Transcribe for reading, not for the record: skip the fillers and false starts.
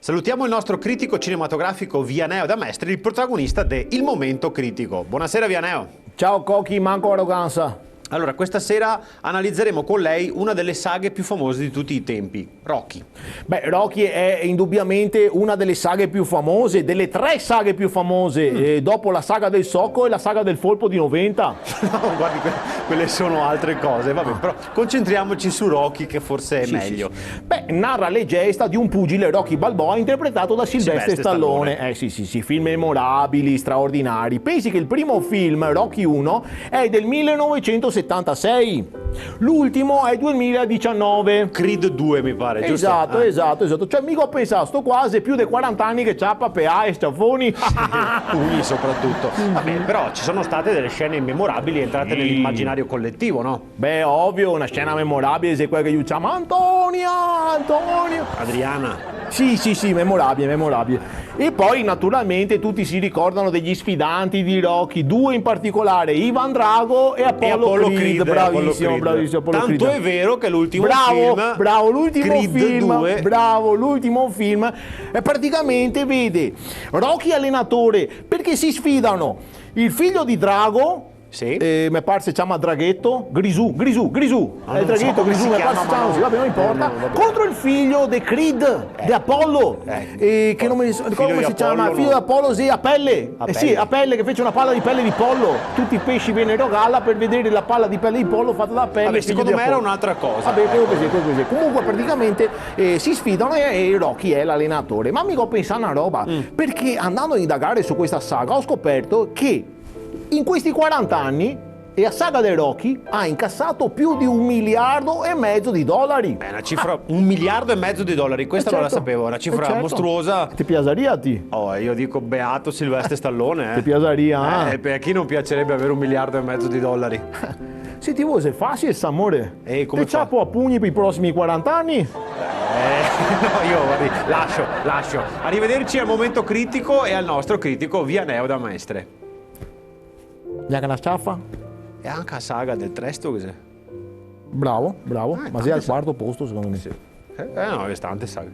Salutiamo il nostro critico cinematografico Vianeo da Mestre, il protagonista de Il Momento Critico. Buonasera Vianeo. Ciao Cocchi, manco arroganza. Allora, questa sera analizzeremo con lei una delle saghe più famose di tutti i tempi, Rocky. Beh, Rocky è indubbiamente una delle saghe più famose, delle tre saghe più famose, dopo la saga del Socco e la saga del Folpo di 90. No, guardi, quelle sono altre cose, vabbè, però concentriamoci su Rocky che forse è meglio. Sì. Beh, narra le gesta di un pugile, Rocky Balboa, interpretato da Sylvester Stallone. Sì, film memorabili, straordinari. Pensi che il primo film, Rocky 1, è del 1976, l'ultimo è 2019. Creed 2 mi pare, giusto? Esatto. Cioè mica ho pensato, sto quasi più di 40 anni che ciappa PA e stafoni. Pugni soprattutto. Vabbè, però ci sono state delle scene memorabili entrate nell'immaginario collettivo, no? Beh, ovvio, una scena memorabile è quella che io chiamo Antonio. Adriana. Sì, memorabile. E poi naturalmente tutti si ricordano degli sfidanti di Rocky, due in particolare, Ivan Drago e Apollo Creed. Bravissimo, Apollo Tanto Creed. È vero che l'ultimo film, bravo, l'ultimo Creed film, 2. bravo, l'ultimo film praticamente vede Rocky allenatore, perché si sfidano il figlio di Drago. Sì. Mi pare si chiama Draghetto, Grisù. Draghetto, Grisù, mi pare si chiama così, vabbè, non importa. Contro il figlio di Creed, di Apollo, che non mi ricordo come si chiama, il figlio di Apollo, sì, a pelle. Sì, a pelle, che fece una palla di pelle di pollo. Tutti i pesci vennero a galla per vedere la palla di pelle di pollo fatta da pelle. Vabbè, secondo me era un'altra cosa. Vabbè, credo così. Comunque praticamente si sfidano e Rocky è l'allenatore. Ma mica ho pensato a una roba, perché andando a indagare su questa saga ho scoperto che in questi 40 anni la saga dei Rocky ha incassato più di $1,5 miliardi. È una cifra, $1,5 miliardi, questa non la sapevo, una cifra mostruosa. Ti piaceria a te? Oh, io dico beato Sylvester Stallone. Ti piaceria? Per chi non piacerebbe avere $1,5 miliardi? Se ti vuoi, è facile, amore. Come ti ciappo a pugni per i prossimi 40 anni? No, io guardi, lascio. Arrivederci al Momento Critico e al nostro critico Vianeo da Mestre. Neanche una sciaffa? E anche la saga del Tresto cos'è? Bravo, ma sei al quarto posto secondo me. No, è tante saghe.